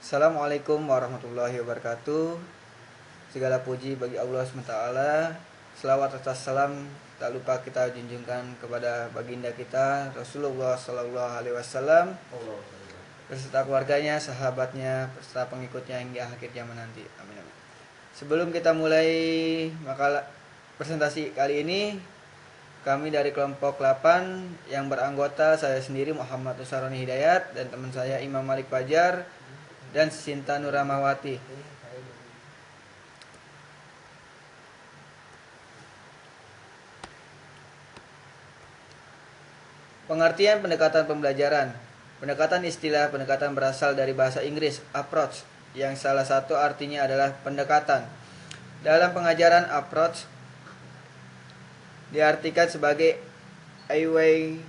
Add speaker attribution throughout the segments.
Speaker 1: Assalamualaikum warahmatullahi wabarakatuh. Segala puji bagi Allah SWT. Selawat atas salam tak lupa kita junjungkan kepada baginda kita Rasulullah Sallallahu Alaihi Wasallam beserta keluarganya, sahabatnya, beserta pengikutnya hingga akhir zaman nanti. Amin amin. Sebelum kita mulai makalah presentasi kali ini, kami dari kelompok 8 yang beranggota saya sendiri Muhammad Usaroni Hidayat dan teman saya Imam Malik Fajar dan Sinta Nuramawati. Pengertian pendekatan pembelajaran. Pendekatan istilah pendekatan berasal dari bahasa Inggris approach, yang salah satu artinya adalah pendekatan. Dalam pengajaran, approach diartikan sebagai a way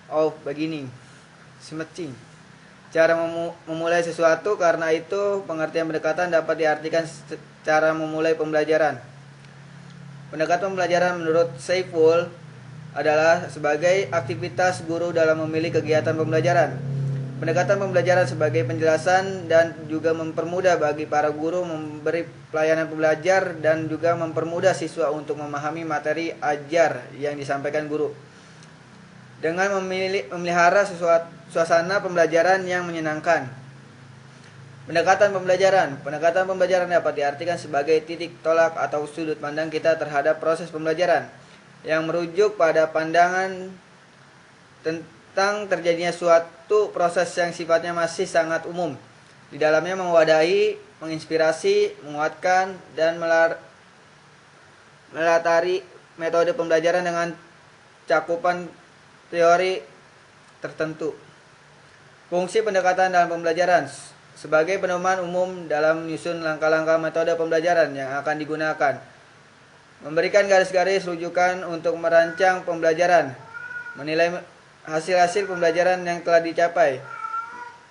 Speaker 1: of beginning, smashing, cara memulai sesuatu. Karena itu pengertian pendekatan dapat diartikan cara memulai pembelajaran. Pendekatan pembelajaran menurut Saiful adalah sebagai aktivitas guru dalam memilih kegiatan pembelajaran. Pendekatan pembelajaran sebagai penjelasan dan juga mempermudah bagi para guru memberi pelayanan pembelajar dan juga mempermudah siswa untuk memahami materi ajar yang disampaikan guru. Dengan memelihara suasana pembelajaran yang menyenangkan. Pendekatan pembelajaran dapat diartikan sebagai titik tolak atau sudut pandang kita terhadap proses pembelajaran yang merujuk pada pandangan tentang terjadinya suatu proses yang sifatnya masih sangat umum. Di dalamnya mewadahi, menginspirasi, menguatkan, dan melatari metode pembelajaran dengan cakupan teori tertentu. Fungsi pendekatan dalam pembelajaran sebagai pedoman umum dalam menyusun langkah-langkah metode pembelajaran yang akan digunakan. Memberikan garis-garis rujukan untuk merancang pembelajaran. Menilai hasil-hasil pembelajaran yang telah dicapai.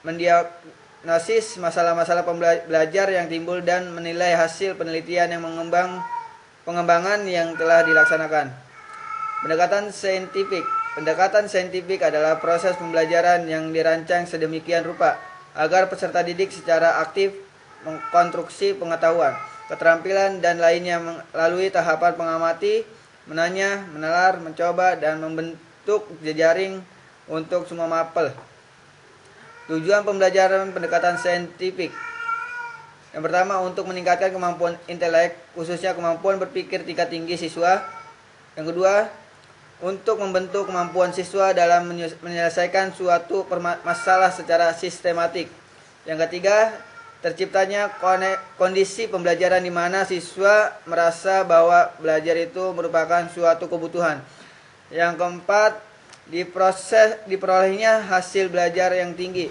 Speaker 1: Mendiagnosis masalah-masalah belajar yang timbul dan menilai hasil penelitian yang pengembangan yang telah dilaksanakan. Pendekatan saintifik adalah proses pembelajaran yang dirancang sedemikian rupa agar peserta didik secara aktif mengkonstruksi pengetahuan, keterampilan, dan lainnya melalui tahapan mengamati, menanya, menalar, mencoba, dan membentuk jejaring untuk semua mapel. Tujuan pembelajaran pendekatan saintifik. Yang pertama, untuk meningkatkan kemampuan intelek, khususnya kemampuan berpikir tingkat tinggi siswa. Yang kedua, untuk membentuk kemampuan siswa dalam menyelesaikan suatu masalah secara sistematik. Yang ketiga, terciptanya kondisi pembelajaran di mana siswa merasa bahwa belajar itu merupakan suatu kebutuhan. Yang keempat, diperolehnya hasil belajar yang tinggi.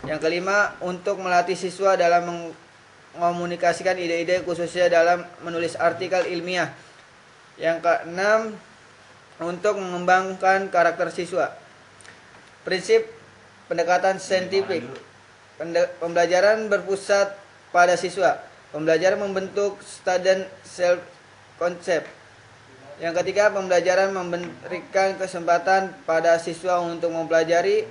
Speaker 1: Yang kelima, untuk melatih siswa dalam mengomunikasikan ide-ide khususnya dalam menulis artikel ilmiah. Yang keenam, untuk mengembangkan karakter siswa. Prinsip pendekatan saintifik. Pembelajaran berpusat pada siswa. Pembelajaran membentuk student self concept. Yang ketiga, pembelajaran memberikan kesempatan pada siswa untuk mempelajari,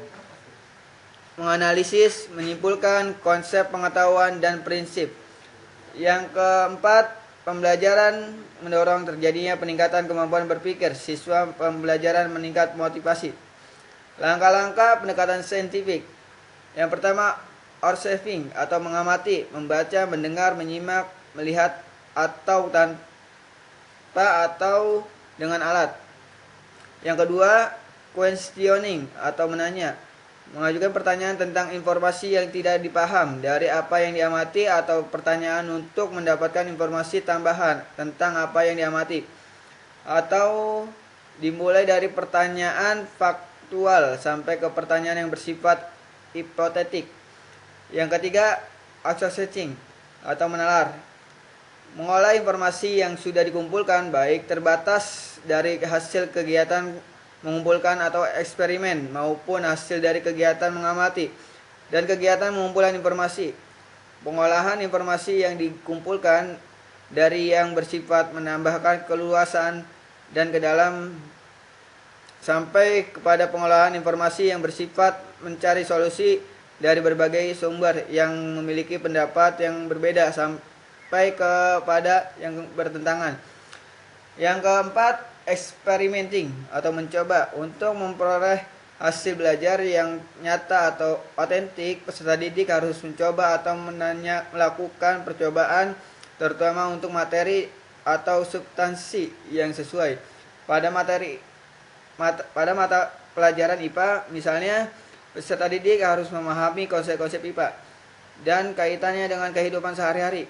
Speaker 1: menganalisis, menyimpulkan konsep pengetahuan dan prinsip. Yang keempat, pembelajaran mendorong terjadinya peningkatan kemampuan berpikir siswa. Pembelajaran meningkat motivasi. Langkah-langkah pendekatan saintifik. Yang pertama, observing atau mengamati, membaca, mendengar, menyimak, melihat atau tanpa atau dengan alat. Yang kedua, questioning atau menanya, mengajukan pertanyaan tentang informasi yang tidak dipaham dari apa yang diamati atau pertanyaan untuk mendapatkan informasi tambahan tentang apa yang diamati, atau dimulai dari pertanyaan faktual sampai ke pertanyaan yang bersifat hipotetik. Yang ketiga, accessing atau menalar, mengolah informasi yang sudah dikumpulkan baik terbatas dari hasil kegiatan mengumpulkan atau eksperimen maupun hasil dari kegiatan mengamati dan kegiatan pengumpulan informasi. Pengolahan informasi yang dikumpulkan dari yang bersifat menambahkan keluasan dan ke dalam sampai kepada pengolahan informasi yang bersifat mencari solusi dari berbagai sumber yang memiliki pendapat yang berbeda sampai kepada yang bertentangan. Yang keempat, experimenting atau mencoba. Untuk memperoleh hasil belajar yang nyata atau otentik, peserta didik harus mencoba atau melakukan percobaan terutama untuk materi atau substansi yang sesuai. Pada mata pelajaran IPA misalnya, peserta didik harus memahami konsep-konsep IPA dan kaitannya dengan kehidupan sehari-hari.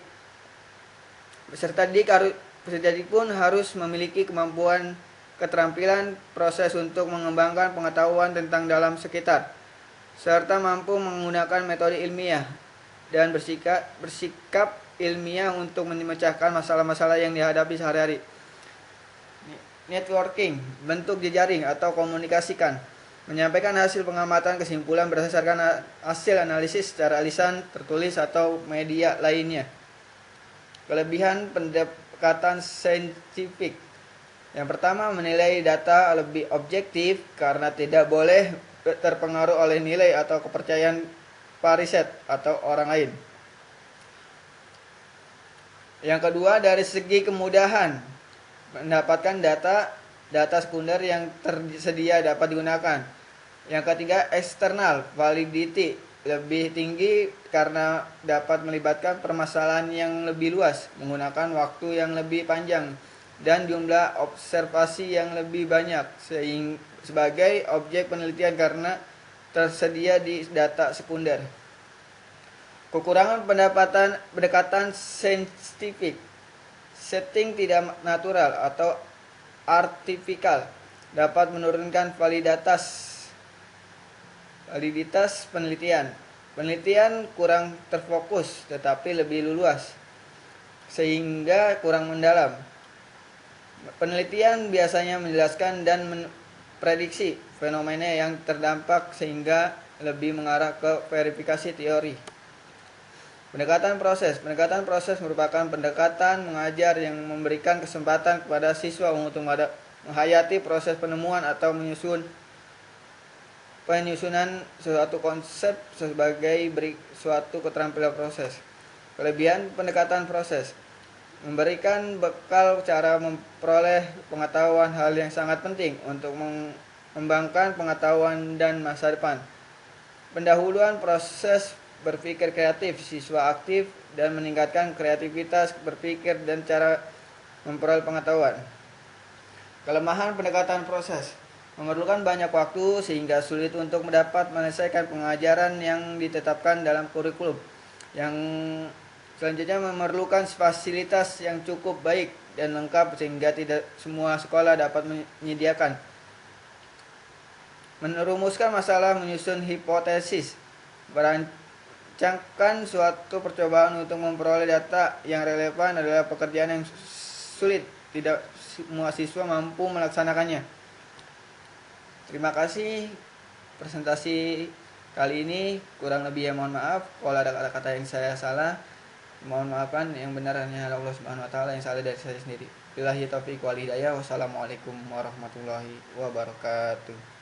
Speaker 1: Peserta didik pun harus memiliki kemampuan keterampilan proses untuk mengembangkan pengetahuan tentang dalam sekitar, serta mampu menggunakan metode ilmiah dan bersikap ilmiah untuk memecahkan masalah-masalah yang dihadapi sehari-hari. Networking, bentuk jejaring atau komunikasikan, menyampaikan hasil pengamatan kesimpulan berdasarkan hasil analisis secara lisan, tertulis, atau media lainnya. Kelebihan pendekatan saintifik. Yang pertama, menilai data lebih objektif karena tidak boleh terpengaruh oleh nilai atau kepercayaan pariset atau orang lain. Yang kedua, dari segi kemudahan mendapatkan data sekunder yang tersedia dapat digunakan. Yang ketiga, eksternal validity lebih tinggi karena dapat melibatkan permasalahan yang lebih luas, menggunakan waktu yang lebih panjang dan jumlah observasi yang lebih banyak sebagai objek penelitian karena tersedia di data sekunder. Kekurangan pendekatan saintifik, setting tidak natural atau artificial dapat menurunkan validitas penelitian. Penelitian kurang terfokus tetapi lebih luas sehingga kurang mendalam. Penelitian biasanya menjelaskan dan memprediksi fenomena yang terdampak sehingga lebih mengarah ke verifikasi teori. Pendekatan proses merupakan pendekatan mengajar yang memberikan kesempatan kepada siswa untuk menghayati proses penemuan atau penyusunan suatu konsep sebagai suatu keterampilan proses. Kelebihan pendekatan proses memberikan bekal cara memperoleh pengetahuan, hal yang sangat penting untuk mengembangkan pengetahuan dan masa depan. Pendahuluan proses berpikir kreatif, siswa aktif dan meningkatkan kreativitas berpikir dan cara memperoleh pengetahuan. Kelemahan pendekatan proses memerlukan banyak waktu sehingga sulit untuk dapat menyelesaikan pengajaran yang ditetapkan dalam kurikulum. Yang selanjutnya memerlukan fasilitas yang cukup baik dan lengkap sehingga tidak semua sekolah dapat menyediakan. Merumuskan masalah, menyusun hipotesis, merancangkan suatu percobaan untuk memperoleh data yang relevan adalah pekerjaan yang sulit. Tidak semua siswa mampu melaksanakannya. Terima kasih presentasi kali ini. Kurang lebih mohon maaf. Kalau ada kata-kata yang saya salah, mohon maafkan. Yang benar hanya Allah Subhanahu wa taala, yang salah dari saya sendiri. Billahi taufiq wal hidayah. Wassalamualaikum warahmatullahi wabarakatuh.